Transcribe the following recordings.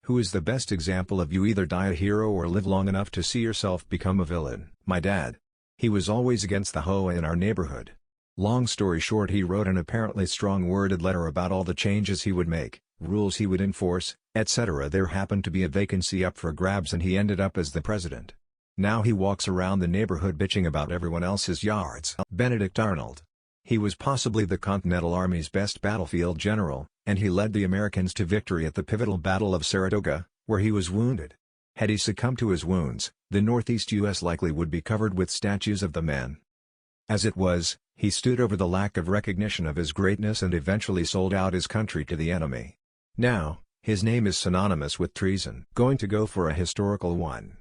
Who is the best example of you either die a hero or live long enough to see yourself become a villain? My dad. He was always against the Hoa in our neighborhood. Long story short, he wrote an apparently strong-worded letter about all the changes he would make, rules he would enforce, etc. There happened to be a vacancy up for grabs and he ended up as the president. Now he walks around the neighborhood bitching about everyone else's yards. Benedict Arnold. He was possibly the Continental Army's best battlefield general, and he led the Americans to victory at the pivotal Battle of Saratoga, where he was wounded. Had he succumbed to his wounds, the Northeast U.S. likely would be covered with statues of the man. As it was, he stood over the lack of recognition of his greatness and eventually sold out his country to the enemy. Now, his name is synonymous with treason. Going to go for a historical one.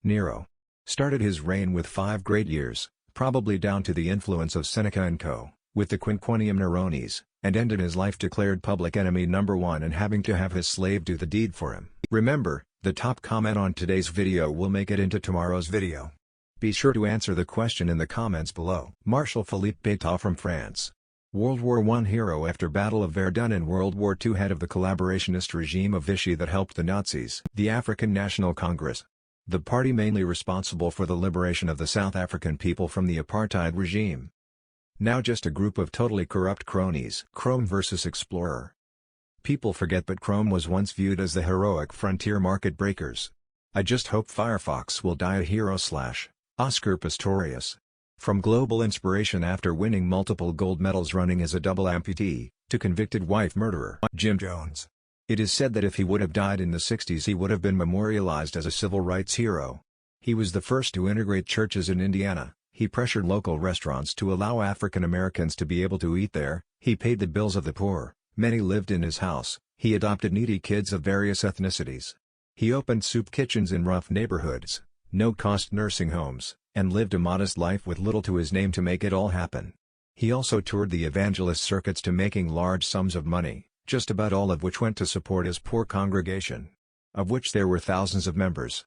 Nero. Started his reign with 5 great years, probably down to the influence of Seneca and co., with the Quinquennium Neronis, and ended his life declared public enemy number 1 and having to have his slave do the deed for him. Remember, the top comment on today's video will make it into tomorrow's video. Be sure to answer the question in the comments below. Marshal Philippe Pétain from France. World War I hero after Battle of Verdun and World War II head of the collaborationist regime of Vichy that helped the Nazis. The African National Congress. The party mainly responsible for the liberation of the South African people from the apartheid regime. Now just a group of totally corrupt cronies. Chrome vs. Explorer. People forget but Chrome was once viewed as the heroic frontier market breakers. I just hope Firefox will die a hero. Oscar Pistorius. From global inspiration after winning multiple gold medals running as a double amputee, to convicted wife murderer. Jim Jones. It is said that if he would have died in the 60s he would have been memorialized as a civil rights hero. He was the first to integrate churches in Indiana, he pressured local restaurants to allow African Americans to be able to eat there, he paid the bills of the poor, many lived in his house, he adopted needy kids of various ethnicities. He opened soup kitchens in rough neighborhoods, no-cost nursing homes, and lived a modest life with little to his name to make it all happen. He also toured the evangelist circuits to making large sums of money, just about all of which went to support his poor congregation, of which there were thousands of members.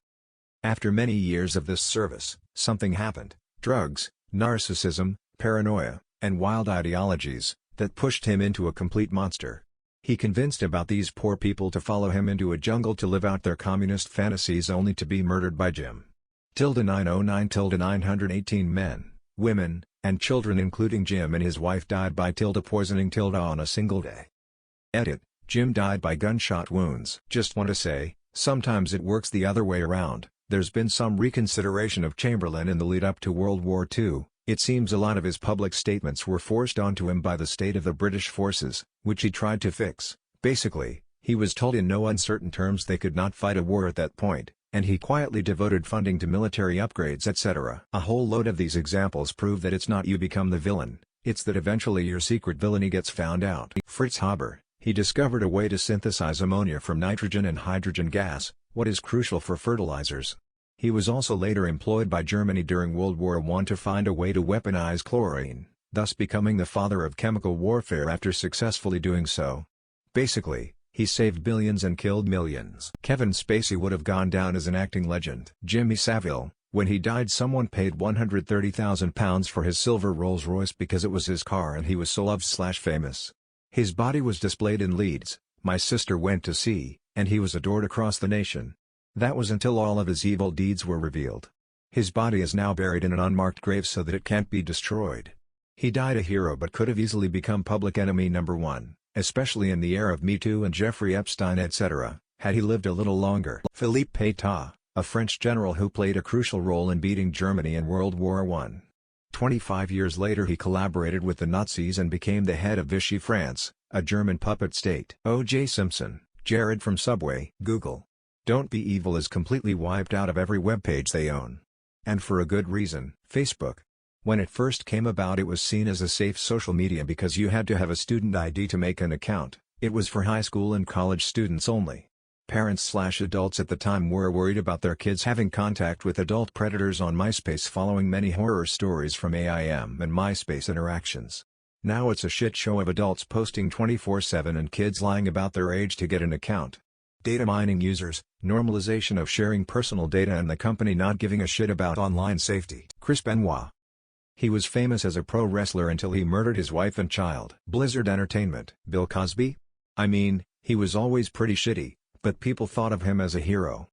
After many years of this service, something happened, drugs, narcissism, paranoia, and wild ideologies, that pushed him into a complete monster. He convinced about these poor people to follow him into a jungle to live out their communist fantasies only to be murdered by Jim. 909-918 men, women, and children including Jim and his wife died by poisoning on a single day. Edit, Jim died by gunshot wounds. Just want to say, sometimes it works the other way around. There's been some reconsideration of Chamberlain in the lead up to World War II, it seems a lot of his public statements were forced onto him by the state of the British forces, which he tried to fix. Basically, he was told in no uncertain terms they could not fight a war at that point, and he quietly devoted funding to military upgrades etc. A whole load of these examples prove that it's not you become the villain, it's that eventually your secret villainy gets found out. Fritz Haber. He discovered a way to synthesize ammonia from nitrogen and hydrogen gas, what is crucial for fertilizers. He was also later employed by Germany during World War I to find a way to weaponize chlorine, thus becoming the father of chemical warfare after successfully doing so. Basically, he saved billions and killed millions. Kevin Spacey would have gone down as an acting legend. Jimmy Savile. When he died someone paid £130,000 for his silver Rolls Royce because it was his car and he was so loved/famous. His body was displayed in Leeds, my sister went to see, and he was adored across the nation. That was until all of his evil deeds were revealed. His body is now buried in an unmarked grave so that it can't be destroyed. He died a hero but could have easily become public enemy number 1, especially in the era of Me Too and Jeffrey Epstein etc., had he lived a little longer. Philippe Pétain, a French general who played a crucial role in beating Germany in World War I. 25 years later he collaborated with the Nazis and became the head of Vichy France, a German puppet state. O.J. Simpson, Jared from Subway. Google. Don't Be Evil is completely wiped out of every webpage they own. And for a good reason. Facebook. When it first came about it was seen as a safe social media because you had to have a student ID to make an account, it was for high school and college students only. Parents/adults at the time were worried about their kids having contact with adult predators on MySpace following many horror stories from AIM and MySpace interactions. Now it's a shit show of adults posting 24/7 and kids lying about their age to get an account. Data mining users, normalization of sharing personal data and the company not giving a shit about online safety. Chris Benoit. He was famous as a pro wrestler until he murdered his wife and child. Blizzard Entertainment. Bill Cosby? I mean, he was always pretty shitty, But people thought of him as a hero.